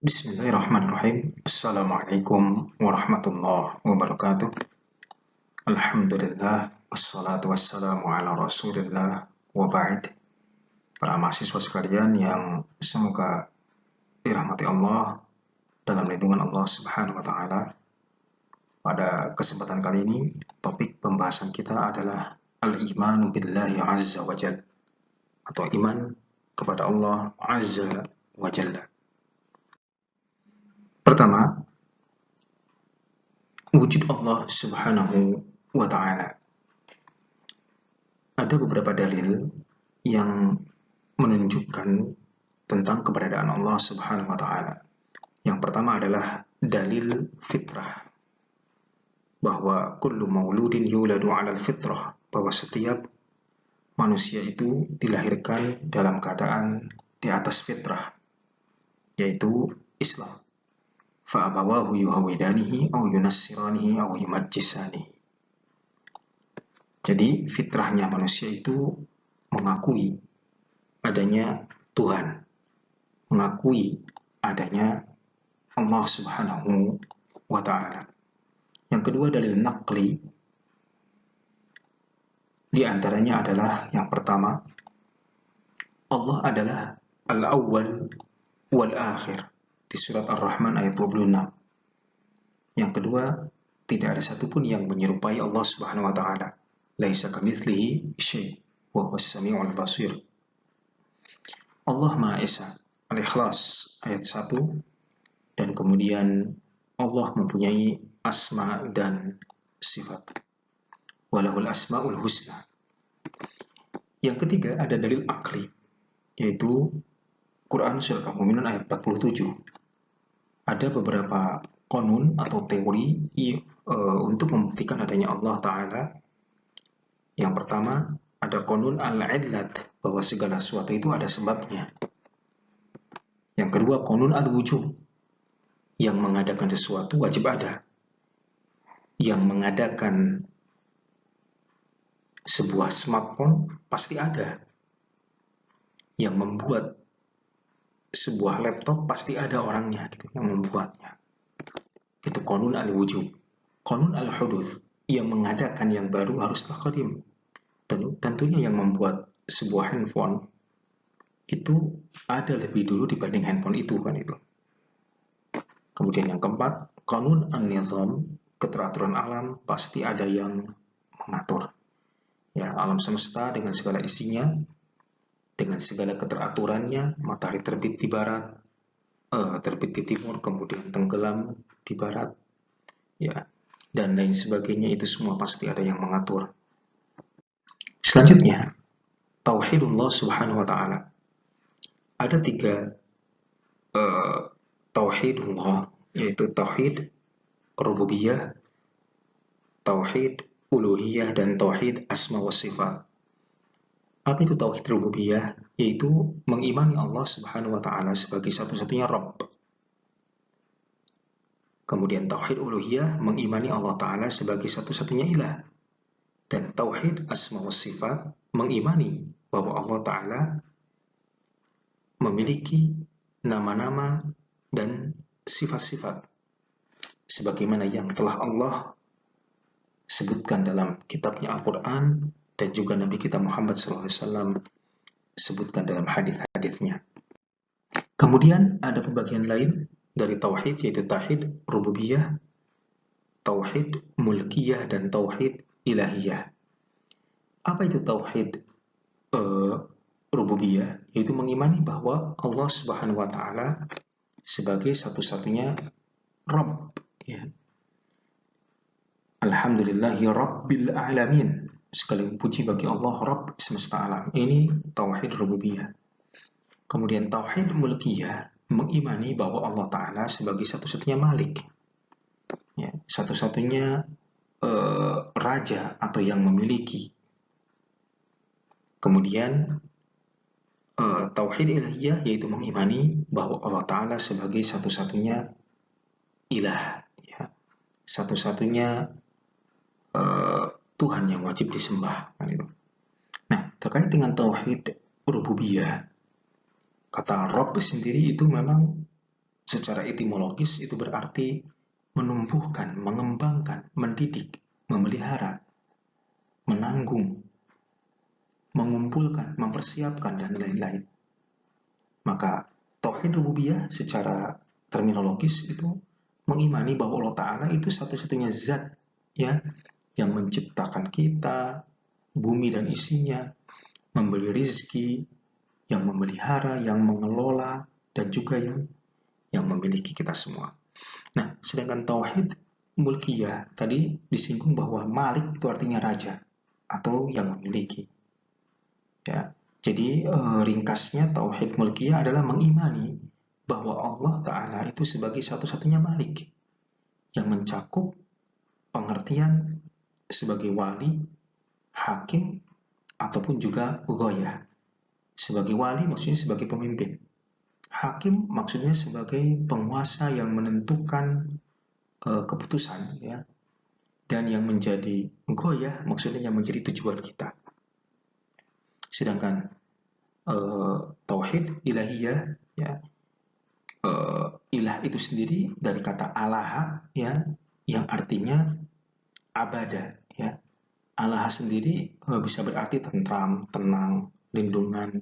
Bismillahirrahmanirrahim. Assalamualaikum warahmatullahi wabarakatuh. Alhamdulillah, wassalatu wassalamu ala rasulillah wa ba'd. Para mahasiswa sekalian yang semoga dirahmati Allah dalam lindungan Allah Subhanahu wa taala. Pada kesempatan kali ini, topik pembahasan kita adalah al-imanu billahi azza wa jalla, atau iman kepada Allah azza wa jalla. Pertama, wujud Allah Subhanahu wa taala. Ada beberapa dalil yang menunjukkan tentang keberadaan Allah Subhanahu wa taala. Yang pertama adalah dalil fitrah, bahwa kullu mauludin yuladu 'alal fitrah, bahwa setiap manusia itu dilahirkan dalam keadaan di atas fitrah, yaitu Islam. Fa'abawahu yuhawidanihi aw yunassiranihi aw yumajjisanihi. Jadi fitrahnya manusia itu mengakui adanya Tuhan, mengakui adanya Allah Subhanahu wa taala. Yang kedua dalil naqli, di antaranya adalah yang pertama, Allah adalah al-awwal wal akhir di surat Ar-Rahman ayat 26. Yang kedua, tidak ada satupun yang menyerupai Allah Subhanahu wa taala. Laisa kamitslihi syai' wa huwas samiul basir. Allah Maha Esa, Al-Ikhlas ayat 1, dan kemudian Allah mempunyai asma dan sifat. Walahul asmaul husna. Yang ketiga ada dalil akli, yaitu Quran Surat Al-Mu'minun ayat 47. Ada beberapa konun atau teori untuk membuktikan adanya Allah Ta'ala. Yang pertama, ada konun al-illat, bahwa segala sesuatu itu ada sebabnya. Yang kedua, konun al-wujub, yang mengadakan sesuatu wajib ada. Yang mengadakan sebuah smartphone pasti ada. Yang membuat sebuah laptop pasti ada orangnya gitu, yang membuatnya. Itu konun al-wujub. Konun al-huduth, yang mengadakan yang baru haruslah qadim. Tentunya yang membuat sebuah handphone itu ada lebih dulu dibanding handphone itu kan itu. Kemudian yang keempat, konun an-nizam, keteraturan alam pasti ada yang mengatur. Ya, alam semesta dengan segala isinya, dengan segala keteraturannya, matahari terbit di barat, terbit di timur, kemudian tenggelam di barat, ya, dan lain sebagainya, itu semua pasti ada yang mengatur. Selanjutnya, tauhidullah Subhanahu wa taala. Ada tiga tauhidullah, yaitu tauhid rububiyah, tauhid uluhiyah, dan tauhid asma wa sifat. Apa itu tauhid rububiyah? Yaitu mengimani Allah Subhanahu wa taala sebagai satu-satunya Rabb. Kemudian tauhid uluhiyah, mengimani Allah taala sebagai satu-satunya ilah. Dan tauhid asma wa sifat, mengimani bahwa Allah taala memiliki nama-nama dan sifat-sifat sebagaimana yang telah Allah sebutkan dalam kitabnya Al-Quran, dan juga Nabi kita Muhammad SAW sebutkan dalam hadis-hadisnya. Kemudian ada pembagian lain dari tauhid, yaitu tauhid rububiyah, tauhid mulkiyah, dan tauhid ilahiyah. Apa itu tauhid rububiyah? Yaitu mengimani bahwa Allah Subhanahu wa taala sebagai satu-satunya Rabb, ya. Alhamdulillahi Rabbil Alamin. Segala puji bagi Allah, Rabb semesta alam. Ini tauhid rububiyah. Kemudian tauhid mulkiyah, mengimani bahwa Allah Ta'ala sebagai satu-satunya malik, ya, satu-satunya raja atau yang memiliki. Kemudian tauhid ilahiyah, yaitu mengimani bahwa Allah Ta'ala sebagai satu-satunya ilah, ya, satu-satunya Tuhan yang wajib disembah. Nah, terkait dengan tauhid rububiyah, kata Rabb sendiri itu memang secara etimologis itu berarti menumbuhkan, mengembangkan, mendidik, memelihara, menanggung, mengumpulkan, mempersiapkan, dan lain-lain. Maka tauhid rububiyah secara terminologis itu mengimani bahwa Allah Ta'ala itu satu-satunya zat ya yang menciptakan kita, bumi dan isinya, memberi rizki, yang memelihara, yang mengelola, dan juga yang memiliki kita semua. Nah, sedangkan tauhid mulkiyah tadi disinggung bahwa Malik itu artinya raja atau yang memiliki. Ya, jadi ringkasnya tauhid mulkiyah adalah mengimani bahwa Allah Ta'ala itu sebagai satu-satunya Malik yang mencakup pengertian sebagai wali, hakim, ataupun juga ghoyah. Sebagai wali maksudnya sebagai pemimpin. Hakim maksudnya sebagai penguasa yang menentukan keputusan, ya. Dan yang menjadi ghoyah maksudnya yang menjadi tujuan kita. Sedangkan tauhid ilahiyah, ya, ilah itu sendiri dari kata alaha, ya, yang artinya abada, ya. Allah sendiri bisa berarti tentram, tenang, lindungan,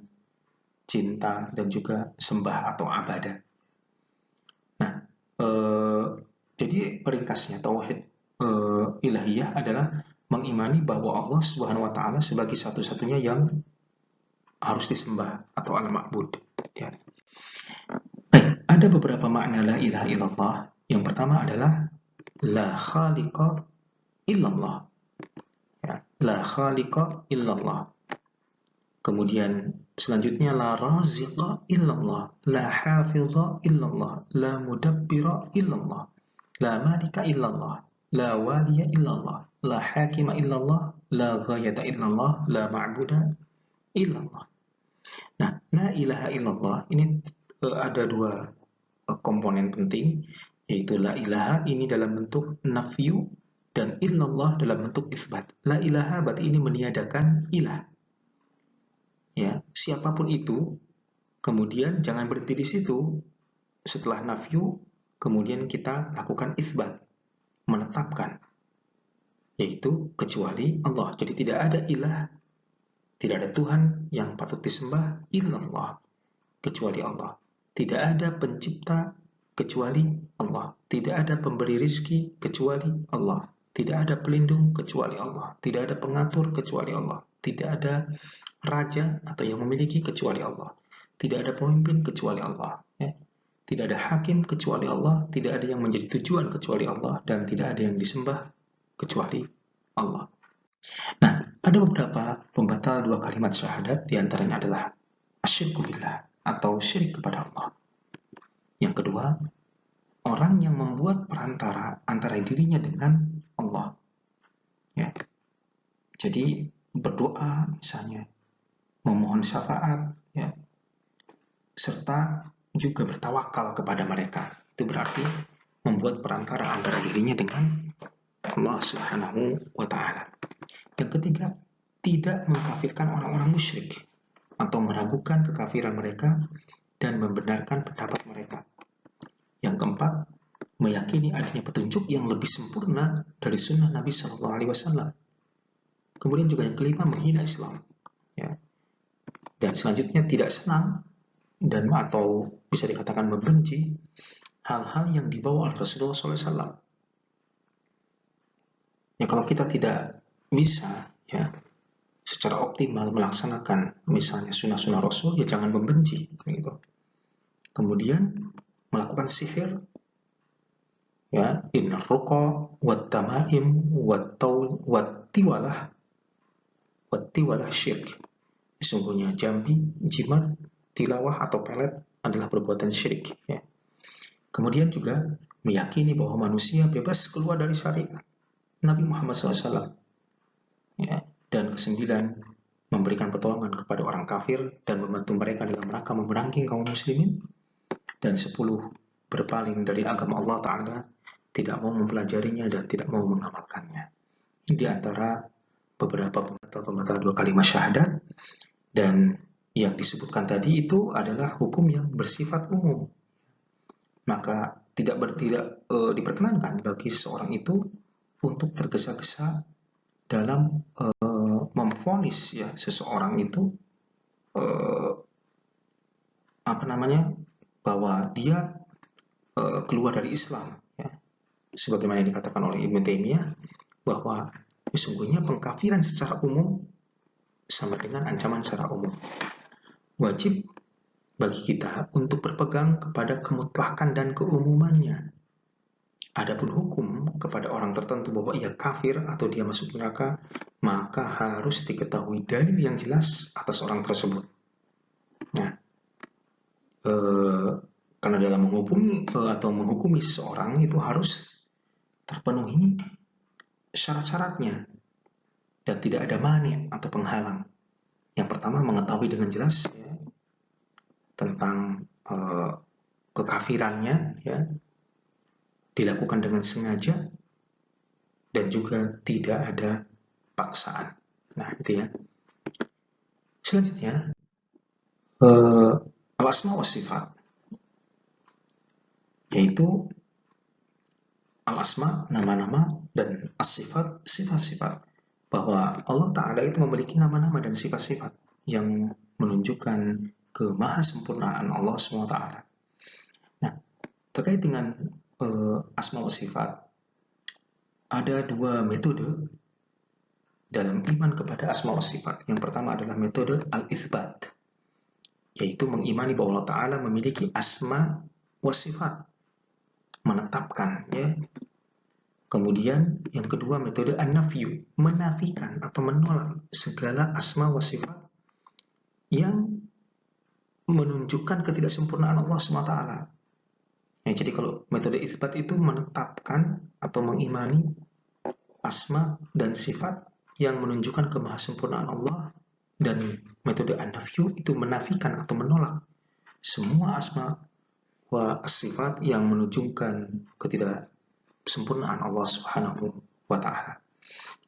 cinta, dan juga sembah atau abadah. Nah, jadi ringkasnya tauhid ilahiyah adalah mengimani bahwa Allah Subhanahu wa taala sebagai satu-satunya yang harus disembah atau al-ma'bud. Ya. Baik, ada beberapa makna la ilaha illallah. Yang pertama adalah la khaliqa illallah. Ya, la khaliqa illallah. Kemudian selanjutnya la raziqa illallah, la hafiza illallah, la mudabbira illallah, la malika illallah, la waliya illallah, la hakima illallah, la ghayata illallah, la ma'buda illallah. Nah, la ilaha illallah ini ada dua komponen penting, yaitu la ilaha ini dalam bentuk nafyu dan illallah dalam bentuk isbat. La ilaha berarti ini meniadakan ilah. Ya, siapapun itu, kemudian jangan berhenti di situ. Setelah nafyu, kemudian kita lakukan isbat, menetapkan, yaitu kecuali Allah. Jadi tidak ada ilah, tidak ada Tuhan yang patut disembah illallah, kecuali Allah. Tidak ada pencipta kecuali Allah. Tidak ada pemberi rizki kecuali Allah. Tidak ada pelindung kecuali Allah. Tidak ada pengatur kecuali Allah. Tidak ada raja atau yang memiliki kecuali Allah. Tidak ada pemimpin kecuali Allah. Ya. Tidak ada hakim kecuali Allah. Tidak ada yang menjadi tujuan kecuali Allah. Dan tidak ada yang disembah kecuali Allah. Nah, ada beberapa pembatal dua kalimat syahadat. Di antaranya adalah asyirku billah atau syirik kepada Allah. Yang kedua, orang yang membuat perantara antara dirinya dengan Allah. Ya. Jadi berdoa misalnya, memohon syafaat, ya, serta juga bertawakal kepada mereka. Itu berarti membuat perantara antara dirinya dengan Allah Subhanahu wa taala. Yang ketiga, tidak mengkafirkan orang-orang musyrik atau meragukan kekafiran mereka dan membenarkan pendapat mereka. Yang keempat, meyakini adanya petunjuk yang lebih sempurna dari sunnah Nabi Shallallahu Alaihi Wasallam. Kemudian juga yang kelima, menghina Islam. Ya. Dan selanjutnya tidak senang dan atau bisa dikatakan membenci hal-hal yang dibawa oleh Rasulullah SAW. Ya, kalau kita tidak bisa ya secara optimal melaksanakan misalnya sunnah-sunnah Rasul, ya jangan membenci, gitu. Kemudian melakukan sihir, ya, innar ruqa wat tamaim wat tiwalah syirik. Sesungguhnya jambi, jimat, tilawah atau pelet adalah perbuatan syirik. Ya. Kemudian juga meyakini bahwa manusia bebas keluar dari syariat Nabi Muhammad SAW. Ya. Dan kesembilan, memberikan pertolongan kepada orang kafir dan membantu mereka dalam rangka memerangi kaum muslimin. Dan 10, berpaling dari agama Allah Ta'ala, tidak mau mempelajarinya dan tidak mau mengamalkannya. Ini di antara beberapa pembatal dua kalimat syahadat. Dan yang disebutkan tadi itu adalah hukum yang bersifat umum. maka tidak diperkenankan bagi seseorang itu untuk tergesa-gesa dalam memvonis ya seseorang itu eh, apa namanya bahwa dia keluar dari Islam ya. Sebagaimana yang dikatakan oleh Ibnu Taimiyah bahwa sesungguhnya pengkafiran secara umum sama dengan ancaman secara umum. Wajib bagi kita untuk berpegang kepada kemutlakan dan keumumannya. Adapun hukum kepada orang tertentu bahwa ia kafir atau dia masuk neraka, maka harus diketahui dalil yang jelas atas orang tersebut. Nah, karena dalam menghukumi atau menghukumi seseorang itu harus terpenuhi syarat-syaratnya dan tidak ada mani atau penghalang. Yang pertama mengetahui dengan jelas ya, tentang kekafirannya ya, dilakukan dengan sengaja dan juga tidak ada paksaan. Nah, itu ya. Selanjutnya al-asma wa sifat, yaitu al-asma nama-nama dan as-sifat sifat-sifat. Bahwa Allah Ta'ala itu memiliki nama-nama dan sifat-sifat yang menunjukkan kemahasempurnaan Allah SWT. Nah, terkait dengan asma wa sifat, ada dua metode dalam iman kepada asma wa sifat. Yang pertama adalah metode al-itsbat, yaitu mengimani bahwa Allah Ta'ala memiliki asma wa sifat, menetapkan ya. Kemudian yang kedua metode an-nafyu, menafikan atau menolak segala asma wa sifat yang menunjukkan ketidaksempurnaan Allah SWT. Ya, jadi kalau metode isbat itu menetapkan atau mengimani asma dan sifat yang menunjukkan kemahasempurnaan Allah, dan metode an-nafyu itu menafikan atau menolak semua asma wa sifat yang menunjukkan ketidaksempurnaan Allah Subhanahu wa Ta'ala.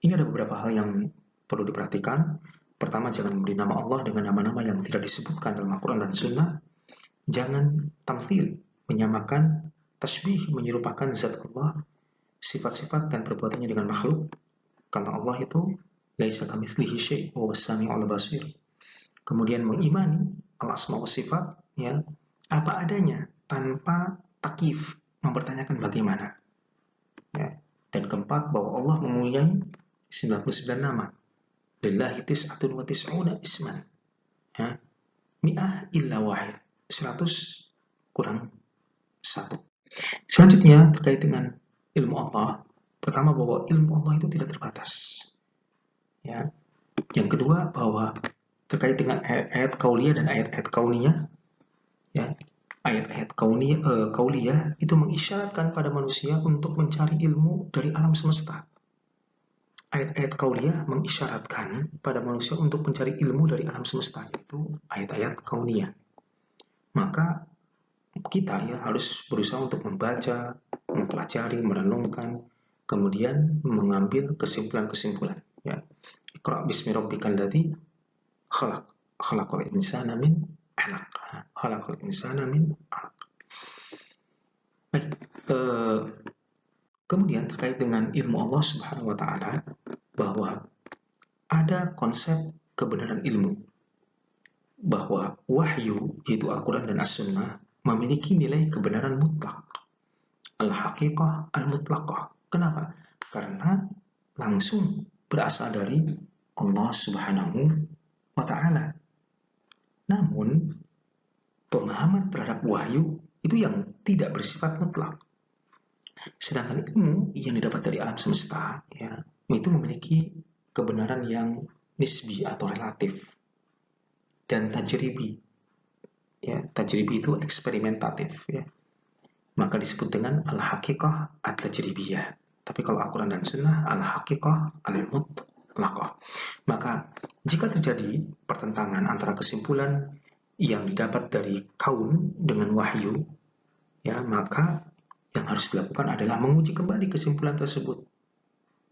Ini ada beberapa hal yang perlu diperhatikan. Pertama, jangan memberi nama Allah dengan nama-nama yang tidak disebutkan dalam Al-Quran dan Sunnah. Jangan tamthil, menyamakan, tasbih, menyerupakan zat Allah, sifat-sifat dan perbuatannya dengan makhluk. Karena Allah itu laisa kamitslihi syai' wa huwas sami'ul basir. Kemudian mengimani al-asma wa sifat ya, apa adanya tanpa takyif, mempertanyakan bagaimana. Ya. Dan keempat, bahwa Allah mempunyai 99 nama. Lillahi tis'atun wa tis'una isman. Ya. Mi'ah illa wahid. 100 kurang 1. Selanjutnya terkait dengan ilmu Allah. Pertama, bahwa ilmu Allah itu tidak terbatas. Ya. Yang kedua, bahwa terkait dengan ayat-ayat kauliyah dan ayat-ayat kauniyah, ya, ayat-ayat kauliyah itu mengisyaratkan pada manusia untuk mencari ilmu dari alam semesta. Ayat-ayat kauliyah mengisyaratkan pada manusia untuk mencari ilmu dari alam semesta, yaitu ayat-ayat kauniyah. Maka kita ya harus berusaha untuk membaca, mempelajari, merenungkan, kemudian mengambil kesimpulan-kesimpulan. Ya. Iqra bismi rabbikal ladzi khalaq, khalaqal insana min 'alaq, khalaqal insana min 'alaq. Baik, kemudian terkait dengan ilmu Allah Subhanahu wa Ta'ala, bahwa ada konsep kebenaran ilmu, bahwa wahyu yaitu Al-Quran dan As-Sunnah memiliki nilai kebenaran mutlak, al-haqiqah al-mutlaqah. Kenapa? Karena langsung berasal dari Allah Subhanahu wa Ta'ala. Namun pemahaman terhadap wahyu itu yang tidak bersifat mutlak. Sedangkan ilmu yang didapat dari alam semesta ya, itu memiliki kebenaran yang nisbi atau relatif dan tajribi. Ya, tajribi itu eksperimentatif ya. Maka disebut dengan al-haqiqah at-tajribiyah. Tapi kalau Al-Quran dan Sunnah, al-haqiqah al-mutlaqah. Maka jika terjadi pertentangan antara kesimpulan yang didapat dari kaun dengan wahyu, ya, maka yang harus dilakukan adalah menguji kembali kesimpulan tersebut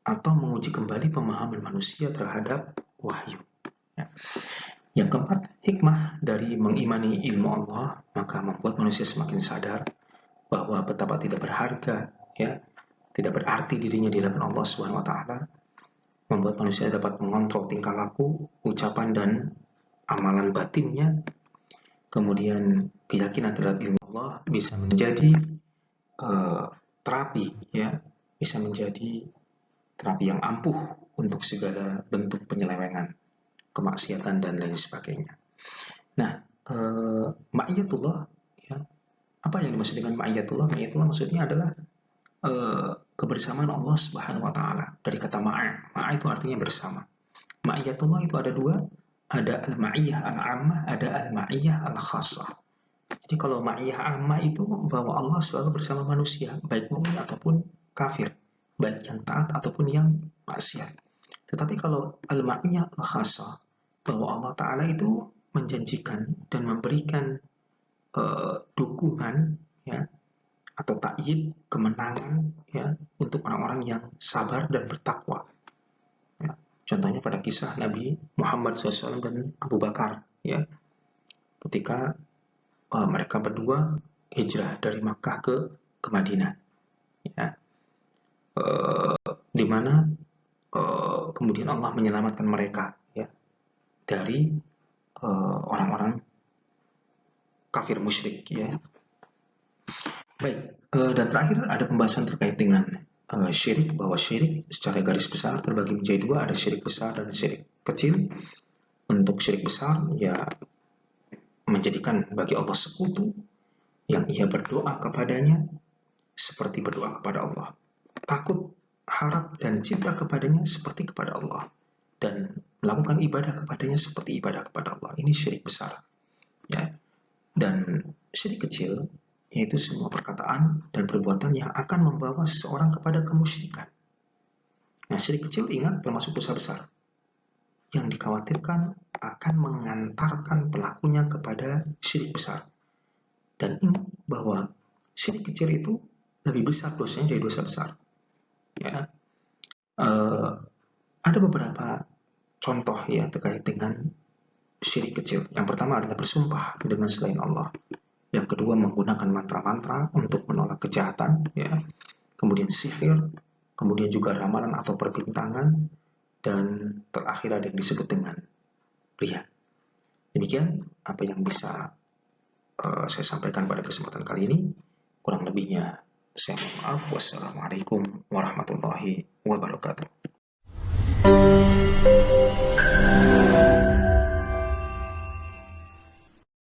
atau menguji kembali pemahaman manusia terhadap wahyu. Ya. Yang keempat, hikmah dari mengimani ilmu Allah, maka membuat manusia semakin sadar bahwa betapa tidak berharga, ya, tidak berarti dirinya di hadapan Allah Subhanahu wa taala, membuat manusia dapat mengontrol tingkah laku, ucapan dan amalan batinnya. Kemudian keyakinan terhadap ilmu Allah bisa menjadi terapi, ya, bisa menjadi terapi yang ampuh untuk segala bentuk penyelewengan, kemaksiatan dan lain sebagainya. Nah, ma'iyatullah, ya, apa yang dimaksud dengan ma'iyatullah? Ma'iyatullah maksudnya adalah kebersamaan Allah Subhanahu wa taala. Dari kata ma'a. Ma'a itu artinya bersama. Ma'iyatullah itu ada dua, ada al-ma'iyah al-ammah, ada al-ma'iyah al-khassah. Jadi kalau ma'iyah ammah itu bahwa Allah selalu bersama manusia, baik mukmin ataupun kafir, baik yang taat ataupun yang maksiat. Tetapi kalau al-ma'iyah al-khassah, bahwa Allah Ta'ala itu menjanjikan dan memberikan dukungan, ya, atau ta'yid, kemenangan, ya, untuk orang-orang yang sabar dan bertakwa. Ya. Contohnya pada kisah Nabi Muhammad SAW dan Abu Bakar, ya, ketika mereka berdua hijrah dari Makkah ke Madinah, ya, di mana kemudian Allah menyelamatkan mereka, ya, dari orang-orang kafir musyrik, ya. Baik, dan terakhir ada pembahasan terkait dengan syirik, bahwa syirik secara garis besar terbagi menjadi dua, ada syirik besar dan syirik kecil. Untuk syirik besar, ya, menjadikan bagi Allah sekutu yang ia berdoa kepadanya seperti berdoa kepada Allah, takut, harap, dan cinta kepadanya seperti kepada Allah, dan melakukan ibadah kepadanya seperti ibadah kepada Allah. Ini syirik besar, ya. Dan syirik kecil yaitu semua perkataan dan perbuatan yang akan membawa seseorang kepada kemusyrikan. Nah, syirik kecil, ingat, termasuk dosa besar yang dikhawatirkan akan mengantarkan pelakunya kepada syirik besar. Dan ingat bahwa syirik kecil itu lebih besar dosanya dari dosa besar. Ya, ada beberapa contoh, ya, terkait dengan syirik kecil. Yang pertama adalah bersumpah dengan selain Allah. Yang kedua menggunakan mantra-mantra untuk menolak kejahatan, ya. Kemudian sihir, kemudian juga ramalan atau perbintangan, dan terakhir ada yang disebut dengan riya. Demikian apa yang bisa saya sampaikan pada kesempatan kali ini. Kurang lebihnya saya mohon maaf. Wassalamualaikum warahmatullahi wabarakatuh.